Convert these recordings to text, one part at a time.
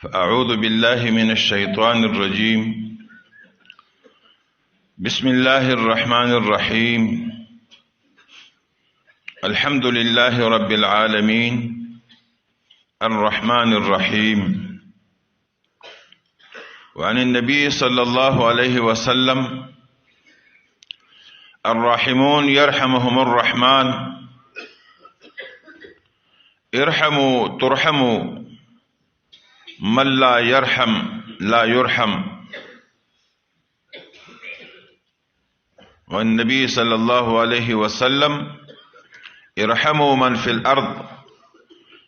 فأعوذ بالله من الشيطان الرجيم. بسم الله الرحمن الرحيم. الحمد لله رب العالمين الرحمن الرحيم. وعن النبي صلى الله عليه وسلم: الراحمون يرحمهم الرحمن ارحموا ترحموا من لا يرحم لا يرحم. والنبي صلى الله عليه وسلم: ارحموا من في الأرض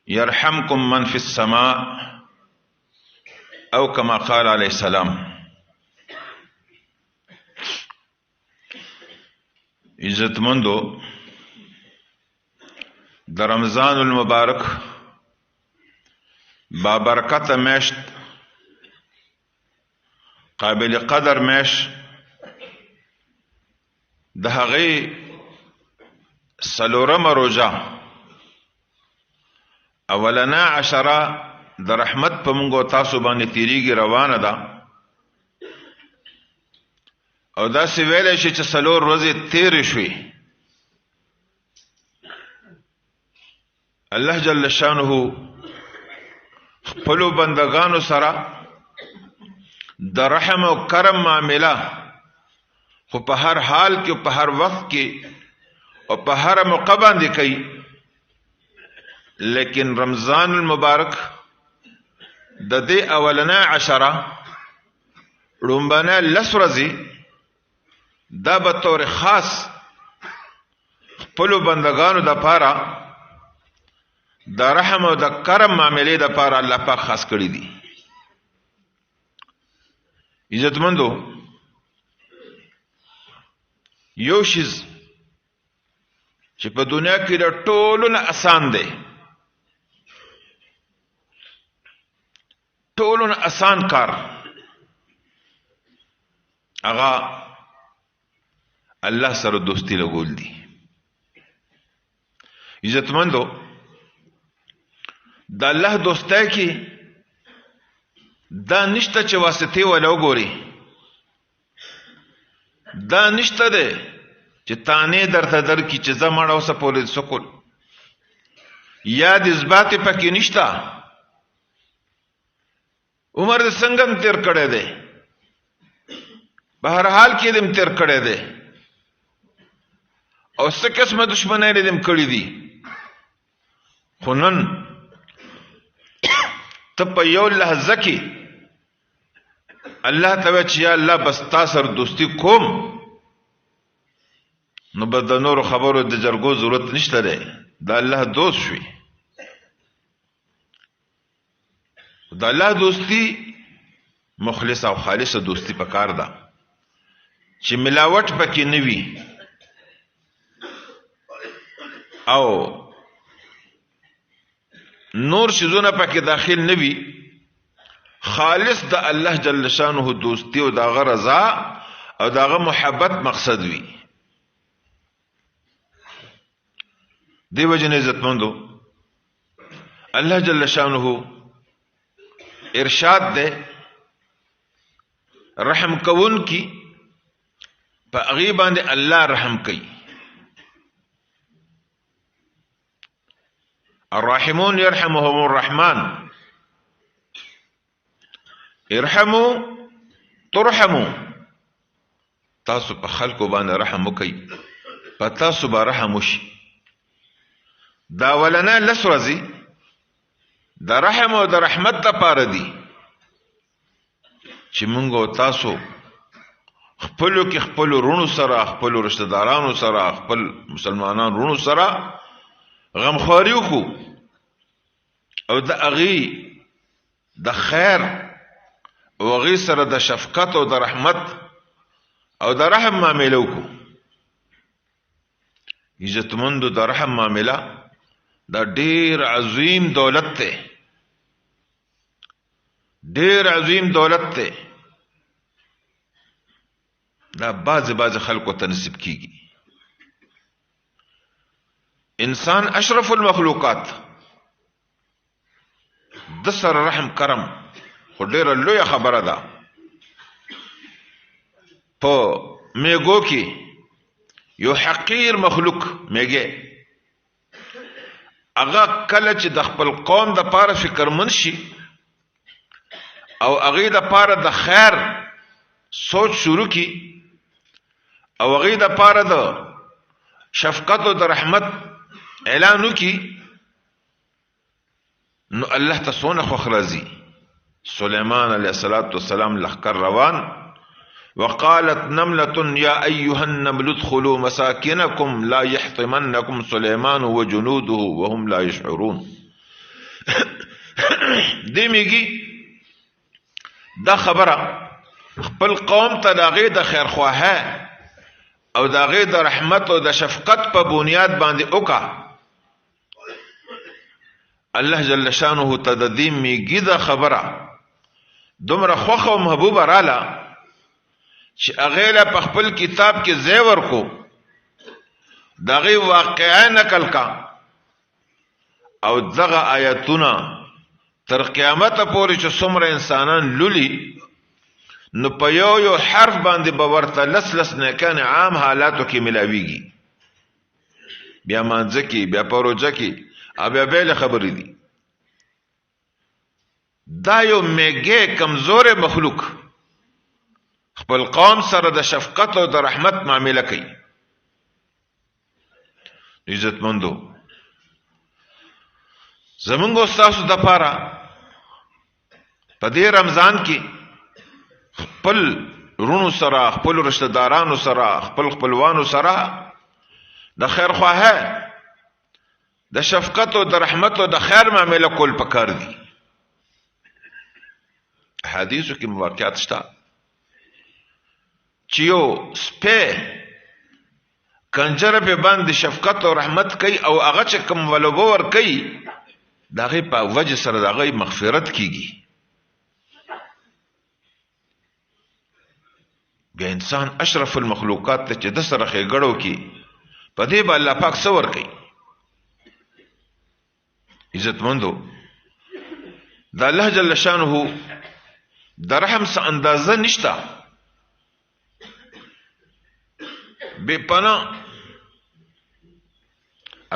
يرحمكم من في السماء، او كما قال عليه السلام. عزتمندو، در رمضان المبارک بابرکت میشت، قابل قدر میشت، د هغې څلورمه روژه اولنا عشره د رحمت په موږ او تاسو باندې تیریږي، روانه ده. او داسې ویلی شي چې څلور ورځې تیرې شوې. الله جل شانه خپلو بندگانو سره د رحم او کرم معامله خو په هر حال کې، په هر وخت کې او په هر موقع باندې کوي. لیکن رمضان المبارک د دې اولنا عشره لومبنه لس ورځې دا به طور خاص خپلو بندگانو دپاره د رحم او د کرم معاملې دپاره الله پاک خاص کړي دي. عزتمندو، یو شیز چې په دنیا کې د ټولو نه اسان دی، ټولو نه اسان کار، هغه الله سره دوستی لګول دي. عزتمندو، د الله دوستۍ کې دا نشته چې واسطې ولا وګوري، دا نشته دی چې تانې درته درکړي چې زه مړه اوسه پورې سکول، یا د اثبات پکې نشته. عمر د څنګه هم تیر کړی دی، په هر حال کې دې هم تیر کړی دی، او څه قسمه دشمنۍ دې هم کړي دي. خو نن ته په یو لحظه کې الله ته وایې چې یا الله بس تا سره دوستي کوم، نو بس د نورو خبرو د جرګو ضرورت نشته دی، د الله دوست شوي. د الله دوستی مخلص او خالصه دوستی پکار ده چې ملاوت پکې نه وي او نور شیزونه پکې داخل نه وي. خالص د الله جل شانه دوستی او داغه رضا او داغه محبت مقصد وي. دی وجنه عزتمندو، الله جل شانه ارشاد ده رحم کون کی په هغې باندې الله رحم کوي. الراحمون يرحمهم الرحمن ارحموا ترحموا. تاسو په خلکو باندې رحم وکئ، په تاسو به رحم وشي. دا ولنا لس ورځې د رحم او د رحمت دپاره دي چې موږ او تاسو خپلو کې خپلو رونو سره، خپلو رشته دارانو سره، خپل مسلمانان رونو سره غمخواري وکړو او د هغې د خیر او هغې سره د شفقت او د رحمت او د رحم معامله وکړو. عزتمندو، د رحم معامله دا ډېر عظیم دولت دی، ډېر عظیم دولت دی. دا بعض خلکو ته نصیب کیږي. انسان اشرف المخلوقات، د سر رحم کرم خو ډېره لویه خبره ده. په میږو کې یو حقیر مخلوق میږی هغه کله چې د خپل قوم د پاره فکرمند شي او هغې د پاره د خیر سوچ شروع کی او هغې د پاره د شفقت او د رحمت اعلان وکړي نو الله ته څونه خوښ راځي. سليمان علیه السلام لښکر روان وقالت نملة يا أيها النمل ادخلوا مساكنكم لا يحطمنكم سليمان وجنوده وهم لا يشعرون. دې میږي دا خبره خپل قوم ته د هغې د خیرخواهۍ او د هغې د رحمت او د شفقت په بنیاد باندې وکړه. الله جل شانه ته د دې میږي دا خبره دومره خوښه او محبوبه راله چې هغې له په خپل کتاب کې ځای ورکو، د هغې واقعه نقل کا او دغه آیتونه تر قیامته پورې چې څومره انسانان لولي نو په یو حرف باندې به ورته لس نیکان عام حالاتو کې ملاویږي. بیا مانځه کې، بیا په روژه کې او بیا بېلې خبرې دي. دا یو میږی کمزوری مخلوق خپل قوم سره د شفقت او د رحمت معامله کوي. عزتمندو زمونږ او ستاسو دپاره په دې رمضان کې خپل رونو سره، خپل رشته دارانو سره، خپل خپلوانو سره د خیرخواهۍ، د شفقت او د رحمت او د خیر معامله کول پکار دي. حدیثو کې واقعات شته چې یو سپی کنجره په باندې شفقت او رحمت کوي او هغه چې کوم ولوبه ورکوي د هغې په وجه سره د هغې مغفرت کیږي. بیا انسان اشرف المخلوقات ته چې د سره ښېګړه وکړي په دې به الله پاک څه ورکوي. عزتمندو د الله جل شانه د رحم څه اندازه نشته. بے پناه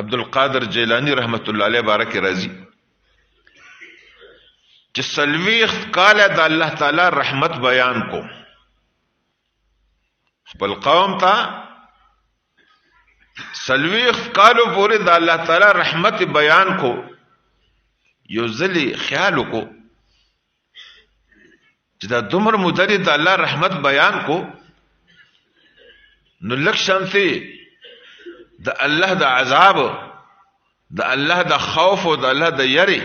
عبدالقادر جیلانی رحمت الله علیه بارک راضی چې 40 کاله د الله تعالی رحمت بیان کو خپل قوم ته 40 کالو پورې د الله تعالی رحمت بیان کو. یو ځلې خیال وکړو چې دا دومره موده د الله رحمت بیان کو نو لږ شانتې د الله د عذاب، د الله د خوف او د الله د یری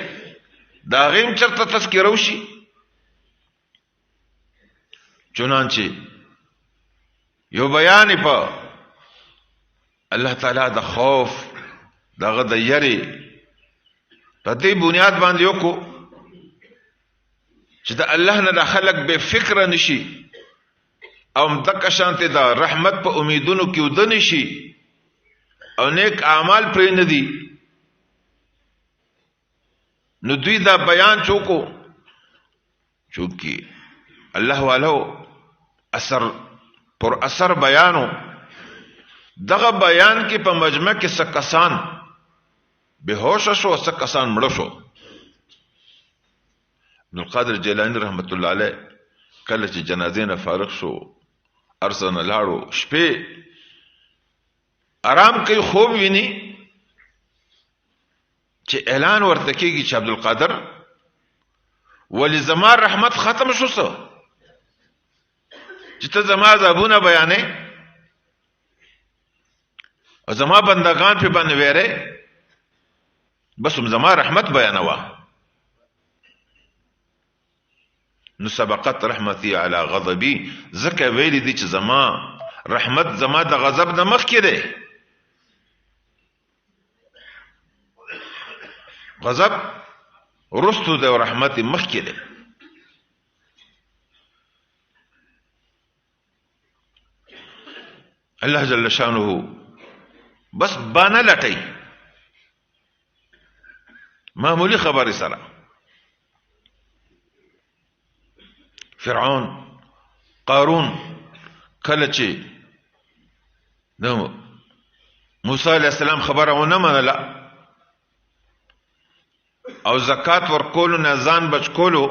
د هغې هم چېرته تذکره وشي. چنانچې یو بیان په الله تعالی د خوف د هغه د یری په دې بنیاد باندې وکړو چې د الله نه د خلک بې فکره نشي او مدقه شانتې د رحمت په امیدونو کې وده نشي او نیک اعمال پرې نه دي. نو دوی دا بیان چوکو چونکې الله والو اثر پر اثر بیانو دغه بیان کې په مجمع کې څه کسان بهوش شو، څه کسان مړه شو. عبدالقادر جیلانی رحمت الله علیه کله چې جنازې نه فارغ شو ارسه نه لاړو، شپې آرام کوي، خوب ویني چې اعلان ورته کېږي چې عبدالقادر ولې زما رحمت ختم شو څه چې ته زما عذابونه بیانې او زما بندگان په باندې ویری بس هم زما رحمت بیانوه. نو سبقت رحمتي على غضبي زکه ویلی دي چې زما رحمت زما د غضب نه مخکې دی. غضب رستو دی او رحمت مخکې دی. الله جل شانه بس بانه لټي معمولی خبرې سره فرعون قارون کله چې د موسی علیہ السلام خبره ونه منله او زکات ورکولو نه ځان بچ کولو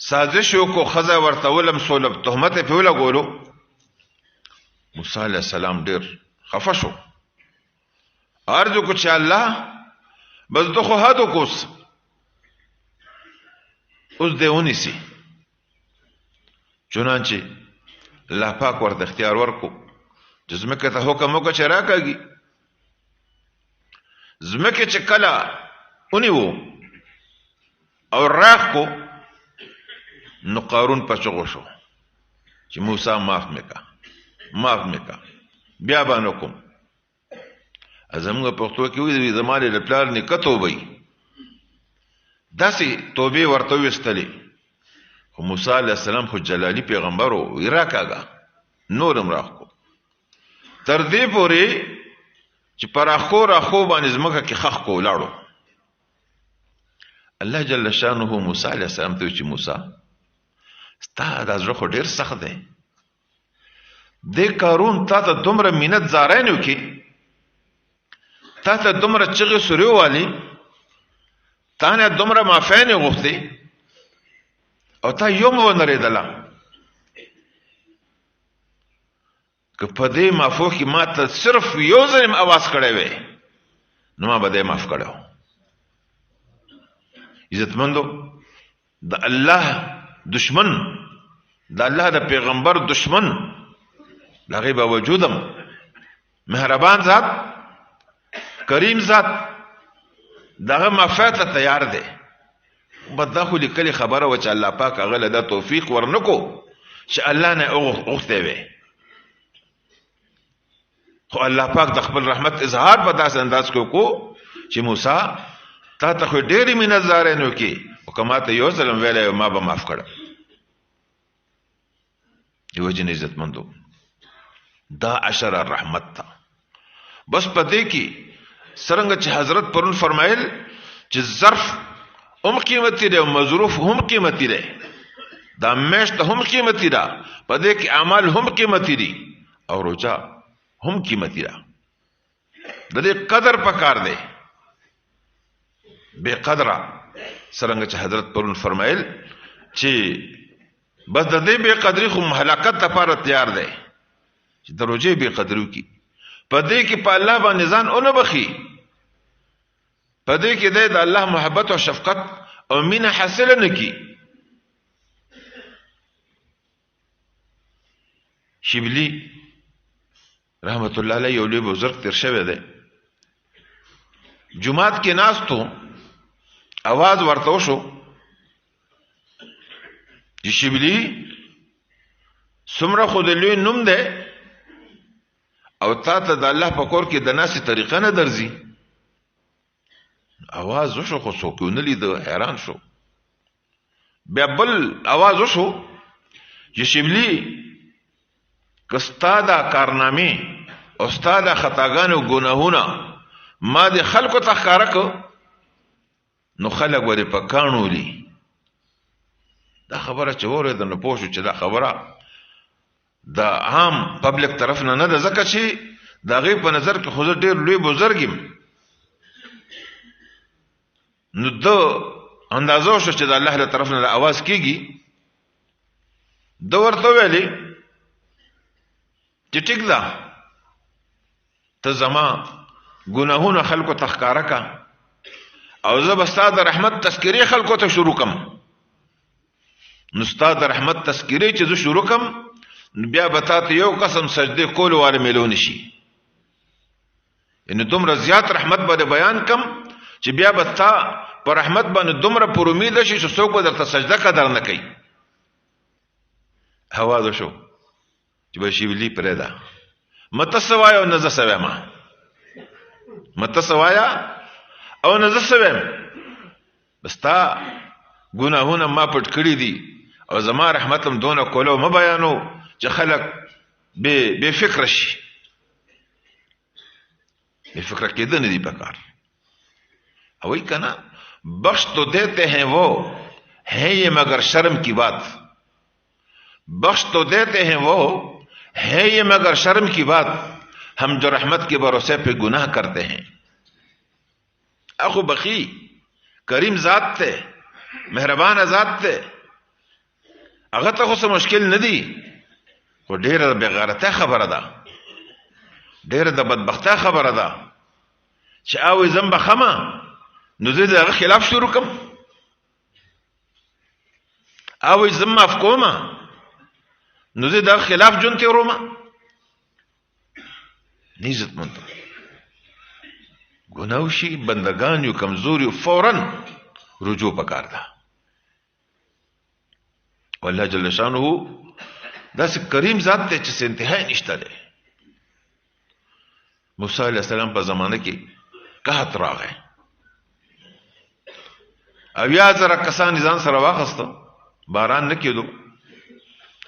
سازش وکړو خزه ورته ولم سولب تهمت په ولګولو موسی علیہ السلام ډیر خفه شو ارجو کو چې الله بس دغه هادو کوس اوس دیونی سي چنانچه الله پاک ورته اختیار ورکو چې زمکه ته حکم وکړه چې راکاږي زمکه چې کله اونیو او راخ کو نو قارون پچغو شو چې موسی معاف میکا بیا باندې کوم ازمغه پښتو کې وی زماله د پلار نه کتوبې داسې توبه ورته وستلې خو موسی علیہ السلام خو جلالی پیغمبر او راکاګه نورم راخو تر دې پورې چې پر اخو باندې زمکه کې خخ کو لاړو الله جل شانه موسی علیہ السلام ته چې موسی ستا د زړه خو ډیر سخت دی د قارون تا ته دومره مینت زارینو کې تا ته دومره چغې سوریو والی تا نه دومره معافینې غوښتې او تا یو مو ونرېدله که په دې معافو کې ما ته صرف یو ځل اواز کړی وی نو ما به دې معاف کړی عزتمندو د الله دشمن د الله د پیغمبر دشمن لغې به وجودم مهربان ذات کریم ذات دغه معافات ته تیار دی بداخو لیکلي خبره و چې الله پاک هغه له دا توفیق ورنکو چې الله نه اوغته وي خو الله پاک د خپل رحمت اظهار په داسې انداز کې کو چې موسی تا ته خو ډېری مینه زارینو کې او کما ته یو ظلم ویلې ما به معاف کړم دیو جن عزت مندو دا عشر الرحمت تا بس پدې کې سرنګ چې حضرت پرون فرمایل چې ظرف هم قیمتي دی او مظروف هم قیمتي دی دا میشت هم قیمتي ده پدې کې اعمال هم قیمتي دي او روزه هم قیمتي ده د دې قدر پکار دی بے قدره سرنګ چې حضرت پرون فرمایل چې بس د دې بے قدری خو مهلکت لپاره تیار دی چې د روزه بے قدرو کی پدې کې په الله باندې ځان اون بخي پدې کې د الله محبت او شفقت او مینه حاصل نه کی شبلی رحمت الله علیه یو لوی بزرگ تیر شوی دی جمعات کې ناستو आवाज ورته شو چې شبلی سمره خود لوی نوم دی او تا ته د الله په کور کې د ناسي طریقه نه درځي आवाज وشو خو څوک نه لید حیران شو بیا بل आवाज وشو چې شبلی کستا دا کارنامه او ستا دا خطاګان او ګناهونه ما د خلکو ته ښکارا کو نو خلک ورې پکانولي دا خبره چې اورېده نو پوه شو چې دا خبره د عام پبلک طرف نه ده ځکه چې د هغې په نظر کې خو زه ډېر لوی بزرګ یم نو ده اندازه وشو چې د الله له طرف نه د اواز کېږي ده ورته ویلې چې ټیک ده ته زما ګناهونه خلکو ته ښکاره که او زه به ستا د رحمت تذکرې خلکو ته شروع کم نو ستا د رحمت تذکرې چې زه شروع کم بیا به تا ته یو قسم سجده کولو والا میلو نشي یعنی دومره زیات رحمت به بیان کم چې بیا به تا په رحمت باندې دومره پر امید شي چې څوک به درته سجده قدر نه کوي هوا شو چې به شیبلی پرېده مته سوایا او نزه سواما مته سوایا او نزه سویم بس تا ګناهونه ما پټ کړی دي او زما رحمتم دونه کولو ما بیانو چې خلق بے فکر شي بے فکر کېدنه دي پکار اوئی کنا بخش تو دیتے ہیں وہ ہے یہ مگر شرم کی بات، بخش تو دیتے ہیں وہ، ہے یہ مگر شرم کی بات، ہم جو رحمت کے بھروسے پہ گناہ کرتے ہیں. اخو بخی کریم ذات تے، مهربان ذات تے، هغه ته خو څه مشکل نه دی، خو ډیره بې غیرته خبره ده، ډیره د بدبخته خبره ده چې او زم بخمه نو زه دغه خلاف شروع کوم، او زم معاف کومه نو زه دغه خلاف جون تیرومه. نیزت منتو گناوشی بندگان یو کمزوری فوراً رجوع پکار ده. والله جل شانه داس کریم ذات ته چې انتهای نشته ده. موسی علیہ السلام په زمانه کې قحط راغی، اویا زره کسان ځان سره واخسته، باران نه کېدو،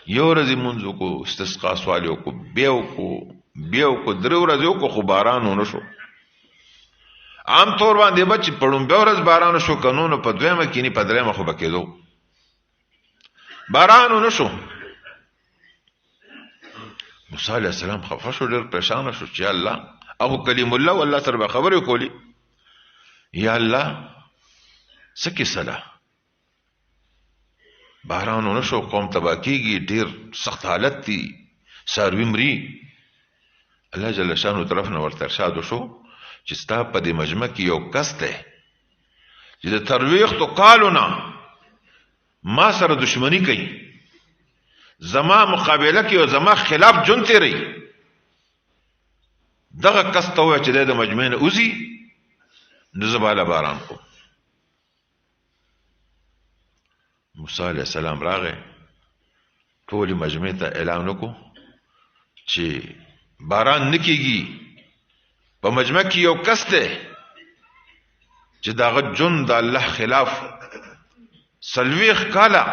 یو ورځ منځ کو استسقا سوال کو بیو کو درو ورځې کو خو باران ونه شو. عام طور باندې بچ پړم به ورځ باران شو، قانون په دویمه کې نه په درېمه خو بکېدو، باران ونه شو. موسی علیہ السلام خفه شو، ډېر پریشان شو چې الله او کلیم الله والله سره خبرې کولی، یا الله سکی صلاح باران ونه شو، قوم تبا کیږي، ډېر سخت حالت دی، ساروی مري. الله جل شانو طرف نه ورته ارشاد شو چې ستا په دې مجمع کې یو کس دی چې د ترویختو کالونه ما سره دشمنی کوي، زما مقابله کوي او زما خلاف جون تیری، دغه کس ته وایه چې د مجمع نه وځي نو زه بالا باران کوم. موسی علیہ السلام راغی، ټولې مجمع ته اعلان وکړو چې باران نه کېږي، په مجمع کې یو کس دی چې دغه جون د الله خلاف سلویخ کاله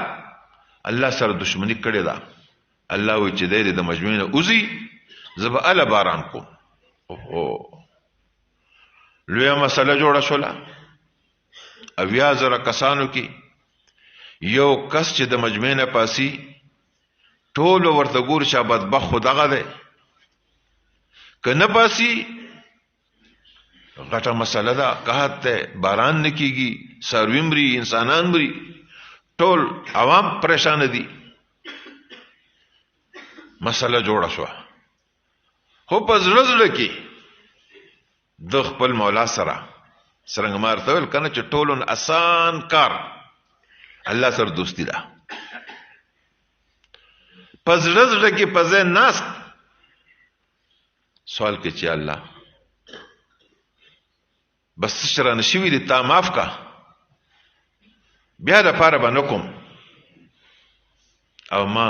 الله سره دشمنی کړې ده. الله وایي چې دی د مجمع نه وځي زه به اله باران کوم. اوهو لویه مسله جوړه شوله. اویا زره کسانو کې یو کس چې د مجمع نه پاسي ټول ورته ګور چې بدبخت خو دغه دی، که نه پاسي غټه مسله ده، قحط ته باران نه کېږي، څاروي مري، انسانان مري، ټول عوام پریشان دي. مسله جوړه شوه، خو په زړه زړه کې د خپل مولا سره څرنګه ما ورته ویل کنه چې ټولو آسان کار الله سره دوستی ده. په زړه زړه کې په ځای ناست سوال کې چې الله بس شرا نشوي دي تا معاف کا، بیا د پاره باندې کوم او ما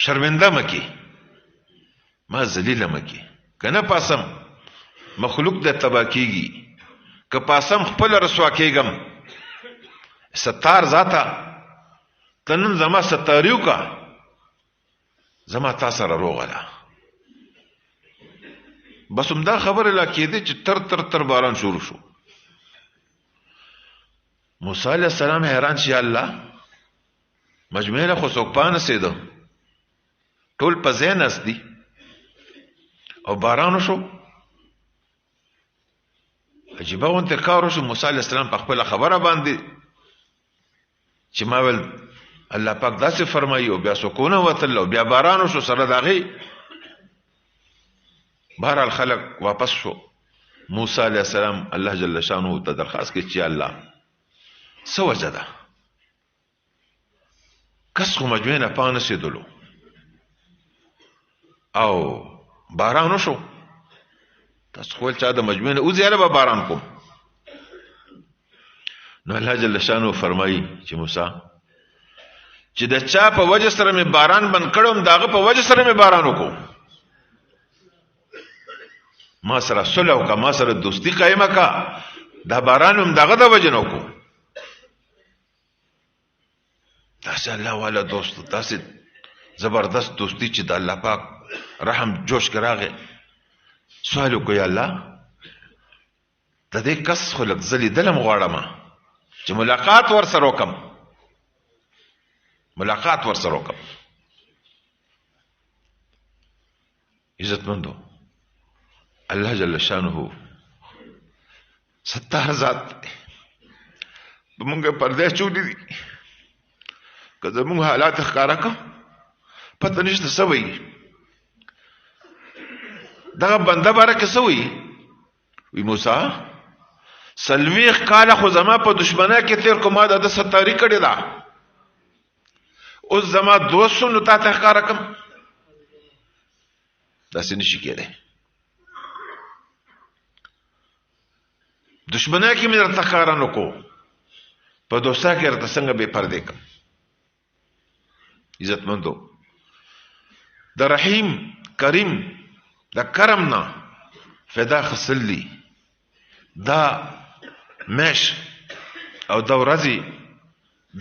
شرمنده مکی، ما ذلیل مکی، کنه پاسم مخلوق د تبا کیږي، که پاسم خپل رسوا کېږم. ستار ذاته تنن زما ستاریو کا، زما تا سره روغله. بس همدا خبره لا کېده چې تر تر تر باران شروع شو. موسی علیہ السلام حیران شي، الله مجمع له خو څوک پانه سیدو، ټول په ځای ناست دي او باران شو. عجیبه غونته کار وشو. موسی علیہ السلام په خپله خبره باندې چې ما ویل الله پاک داسې فرمایي او بیا سکونه وتل او بیا باران شو سره د هغې. بهرحال خلق واپس شو. موسی علیہ السلام الله جل شانه ته درخواست کړي چې الله څه وجه ده، کس خو مجمع نه پانه سیدلو او باران وشو، تاسو خو چا د مجمع نه وځي هله به باران کوم. نو الله جل شانه فرمایي چې موسی چې د چا په وجه سره مې باران بند کړم داغه په وجه سره مې باران وکړو. ما سره صلح وکړه، ما سره دوستی قائمه کا، دا باران هم دغه د وجه نه وکړو. داسې الله والا دوست، داسې زبردست دوستی چې د الله پاک رحم جوش کې راغی. سوال وکړو یا الله د دې کس خو لږ زه لیدلم غواړم چې ملاقات ورسره وکړم، ملاقات ورسره وکړم. عزتمندو الله جل شانه ستار ذات موږ پردیس چولی دي که زموږ حالات ښکارا کړه پته نشته څه وایي. دغه بنده باره کې څه وایي؟ وی موسی 40 کاله خو زما په دشمنه کې تیر کو، ما د ستاري کړې ده، اوس زما دوستو نو تا ته ښکارا کړم. داسې نشي کېدی. دشمنه کې مې درته ښکارا نه کو، په دوستا کې درته څنګه بې پردې کړم. عزتمندو د رحیم کریم د کرم نه فدا خسل دی. دا میش او دا ورځي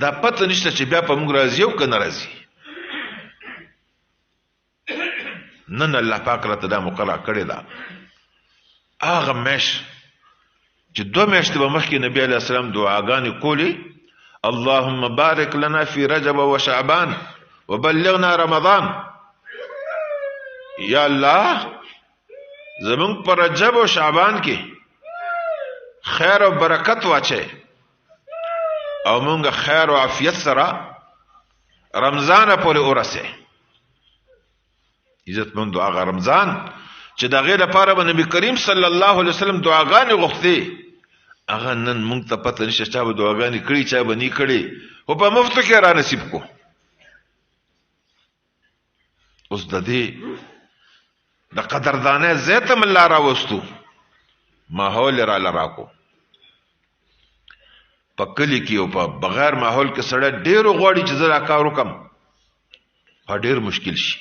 دا پته نشته چې بیا په موږ راځي او که نه راځي. نن الله پاک راته دا مقرره کړې ده. هغه میش چې 2 میاشتې به مخکې نبی علیه السلام دعاګانې کولې، اللهم بارک لنا فی رجب و شعبان وبلغنا رمضان. یا الله زمونږ پر رجب او شعبان کې خیر او برکت واچي او مونږ خیر او عافیت سره رمضان پورې ورسه. عزتمندو هغه رمضان چې د هغې لپاره به نبی کریم صلی الله علیه وسلم دعاګانې غوښتې، هغه نن مونږ ته پته نشته چا به دعاګانې کړي چا به نه کړي، خو په مفتو کې را نصیب کو. اوس د دې د قدردانه زیتم الله راوستو، ماحول را لراکو. په کلی کې او په بغیر ماحول کې سړی ډېر غواړي چې زه دا کار وکړم، خو ډېر مشکل شي.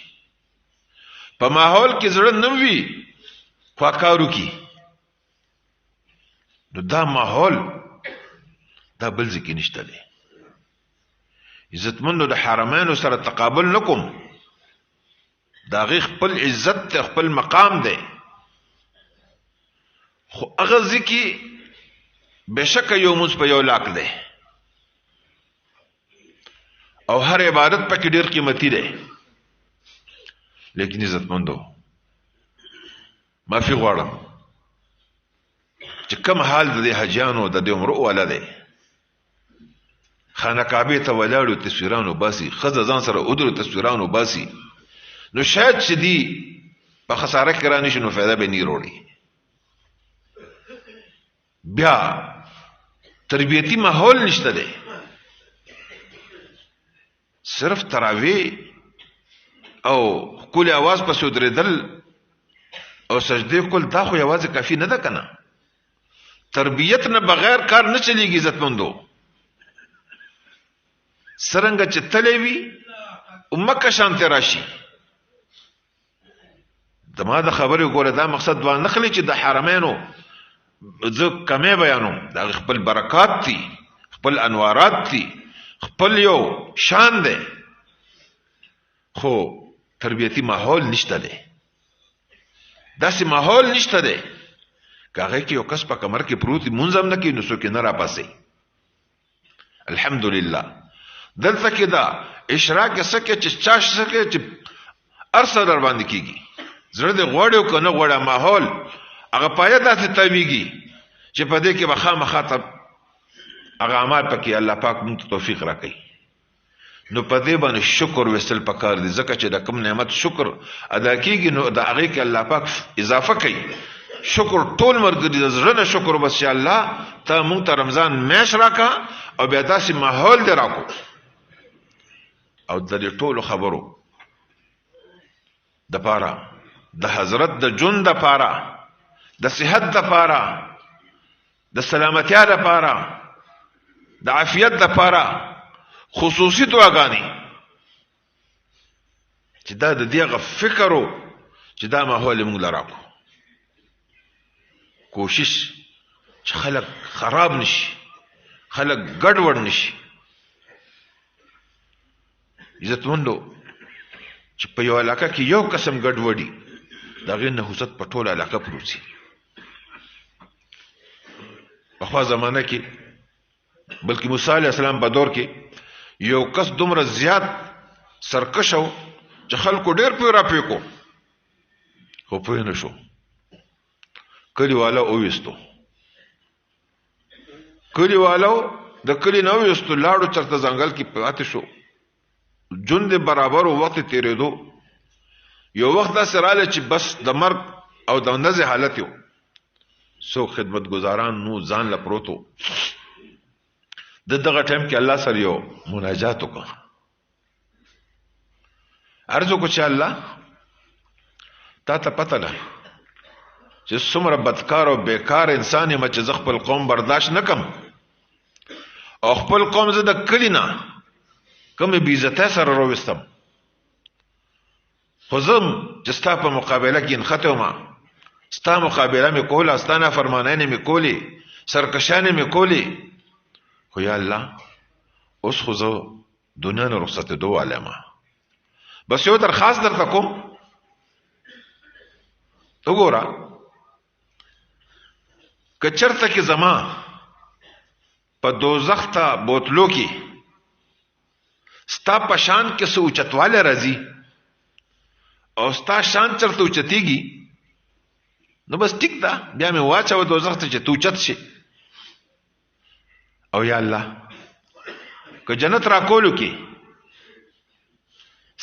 په ماحول کې زړه نه وي خو کار وکړي، نو دا ماحول دا بل ځای کې نشته دی. عزتمندو د حرمینو سره تقابل نکوم، دا غي خپل عزت ته خپل مقام دی، خو هغه ځکه بشک یو موږ په یو لاک دی او هر عبادت پکې ډیر قیمتي دی. لیکن عزتمندو معافي غواړم چې کوم حال د حجانو د عمره والا دی، خانه کعبه ته ولاړو تصویرانو باسي، خزه ځان سره ودرو تصویرانو باسي، نو شاید چې دی په خساره کې رانه شنو فایده به نه وروړي. بیا تربیتی ماحول نشته دی، صرف تراوی او کل आवाज په سودریدل او سجده کول دا خو یوازې کافی نه ده کنه. تربیت نه بغیر کار نه چلیږي. عزتمندو سرنګ چې تلې وي امکه شانته راشي. دما د خبرې ګوره دا مقصد دوه نخلي چې د حرمینو زه کمې بیانوم، دا خپل برکات دي، خپل انوارات دي، خپل یو شان دی، خو تربیتی ماحول نشته دی. داسې ماحول نشته دی که هغه کې یو کس په کمر کې پروت مونځ هم نه کوي نو څوک نه راپاسي. الحمدلله دلته کې دا اشراق سکه چې چاش سکه چې ارسه در باندې کیږي، زړه دې غوړې او کنه غوړه ماحول هغه پایه داسې تاویږي چې په دې کې به خامخاطب هغه اعمال پکې الله پاک موږ ته توفیق راکړي. نو په دې باندې شکر وستل پکار دي، ځکه چې د کوم نعمت شکر ادا کیږي نو د هغه کې الله پاک اضافه کوي. شکر ټول مرګ دي، زړه نه شکر بس چې الله ته موږ ته رمضان میش راکا او بیا داسې ماحول دی راکو. او د دې ټولو خبرو د پاره د حضرت د جون د پاره د صحت د پاره د سلامتیا د پاره د عافیت د پاره خصوصي دعاګانې چې دا د دې فکرو چې دا ماحول موږ لراکو. کوشش چې خلک خراب نشي، خلک ګډوډ نشي. عزتمندو چې په یو علاقه کې یو قسم ګډوډي دا غي نحوست په ټوله علاقه پروسي. په خوا زمانه کې بلکې موسی علیه السلام په دور کې یو کس دومره زیات سرکش و چې خلکو ډېر پوی را پوی کو خو پوی نه شو کلی والا اویستو کلی والو د کلی نه اویستو لاړو چرته ځنګل کې پاتې شو جون دې برابر وخت تیرېدو یو وخت داسې راغلی چې بس د مرګ او د نزع حالت یو څوک خدمت گزاران نو ځان له پروتو د دغه ټایم کې الله سره یو مناجات وکړه عرض وکړو چې الله تا ته پته ده چې څومره بدکار او بیکار انسان یم چې زه خپل قوم برداشت نه کم او خپل قوم زه د کلي نه کومې بې عزتۍ سره راوستم خو زه چې ستا په مقابله کې نښتی وم ستا مقابله مې کوله ستا نافرمانیانې مې کولې سرکشانې مې کولې خو یا الله اوس خو زه دنیا نه رخصتېدو والی یم بس یو درخواست درته کوم وګوره که چرته کې زما په دوزخ ته بوتلو کې ستا په شان کې څه اوچتوالی راځي او ستا شان چرته اوچتېږي نو بس ټیک ده بیا مې واچوه دوزخ ته چې ته اوچت شي او یا الله که جنت راکولو کې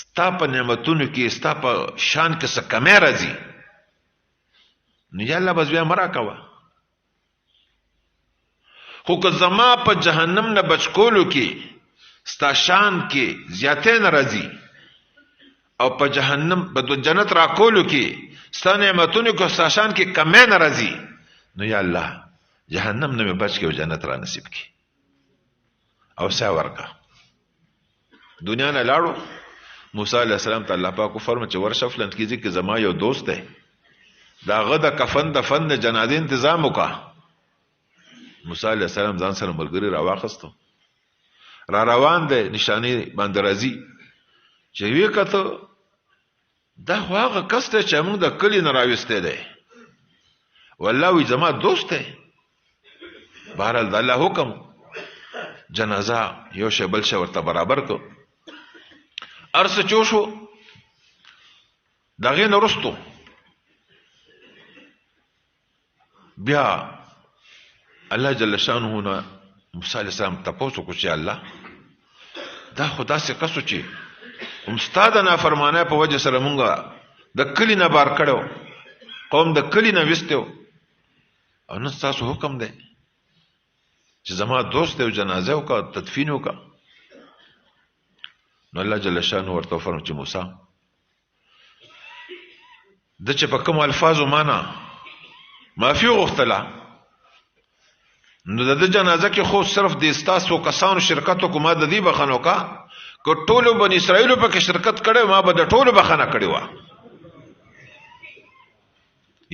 ستا په نعمتونو کې ستا په شان کې څه کمی راځي نو یا الله بس بیا مه راکوه خو که زما په جهنم نه بچ کولو کې ستا شان کې زیاتې نه راځي او په جهنم په جنت راکولو کې ستا نعمتونو کې ستا شان کې کمی نه راځي نو یا الله جهنم نه مې بچ کې او جنت را نصیب کې او سا ورکا دنیا نه لاړو موسی علیہ السلام ته الله پاک فرمایي چې ورشه فلان کیږي کې زما یو دوست دی دا غدا کفن د فن جنازې تنظیم وکا موسی علیہ السلام ځان سره ملګری راواخستو را روان دی نشانی باندې راځي چې وی کته دا خو هغه کس دی چې موږ د کلی نه راوستی دی والله وی زما دوست دی بهرحال د الله حکم جنازه یو شی بل شی ورته برابر کو ارس چوشو دغه نه رستو بیا الله جل شانه نه موسی علیہ السلام تاسو کو چې الله دا خدا سے کسو چې استاد نه فرمانه په وجه سره مونږه د کلی نه بار کړو قوم د کلی نه وستو او نن تاسو حکم دی چې زما دوست دی جنازه او کا تدفین وکا نو الله جل شانه ورته فرمایي چې موسی د چې په کوم الفاظو معنا معافي غوښتله نو د جنازه کې خو صرف د استاسو کسانو شرکت کومه د دې بخنو کا کو ټولو بنی اسرائیل په کې شرکت کړي ما به د ټولو بخنه کړي وا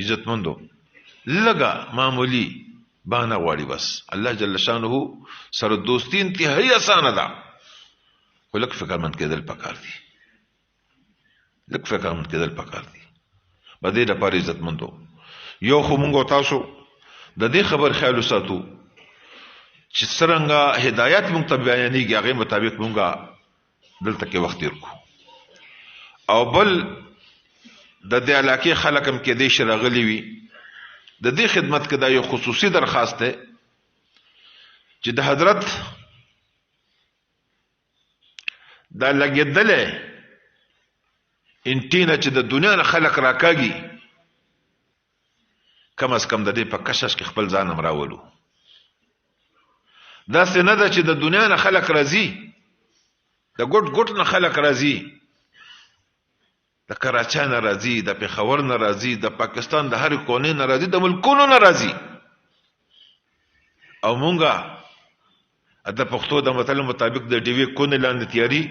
عزت مندو لګا معمولی باندې غواړي بس الله جل شانه سره دوستی انتهایی آسان ده خو لک فکر من کېدل پکار دي لک فکر من کېدل پکار دي بده د پاره عزت مندو یو خو مونږ تاسو د دې خبر خیال وساتو چې څنګه هدایت مونږ ته بیانېږي هغه مطابق مونږه دلته کې وخت ورکو او بل د دې علاقې خلک هم کې دې شرغلي وي د دې خدمت کې دا یو خصوصي درخواست ده چې د حضرت دا لګیدلې انټینا چې د دنیا نه خلک راکاږي کم از کم د دې په کشش کې خپل ځان امراولو دا څنګه ده چې د دنیا نه خلک راځي د ګټ نه خلک راځي د کراچۍ نه راځي د پېښور نه راځي د پاکستان د هر کونې نه راځي د ملکونو نه راځي او مونږه د پښتو د متل مطابق د ډیوی کونې لاندې تیاری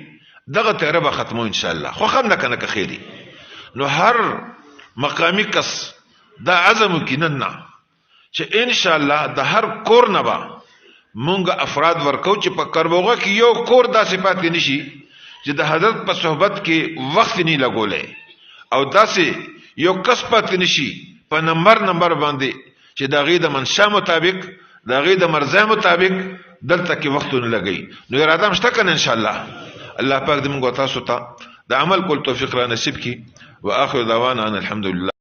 دغه تیاره به ختمو ان شاء الله خو هم نه کنه که خیری نو هر مقامی کس دا عزم کینن چې ان شاء الله د هر کور نه به مونږ افراد ورکو چې په کربوغه کې یو کور داسې پاتې نشي چې د حضرت په صحبت کې وخت نه لګولې او داسې یو کس پاتې نشي په نمبر باندې چې د غي د منشا مطابق د غي د مرزه مطابق دلته کې وختونه لګي نو اراده مشته کنه ان شاء الله. الله پاک دې موږ تاسو ته د عمل کول توفیق را نصیب کړي. واخر دعوانا ان الحمد لله.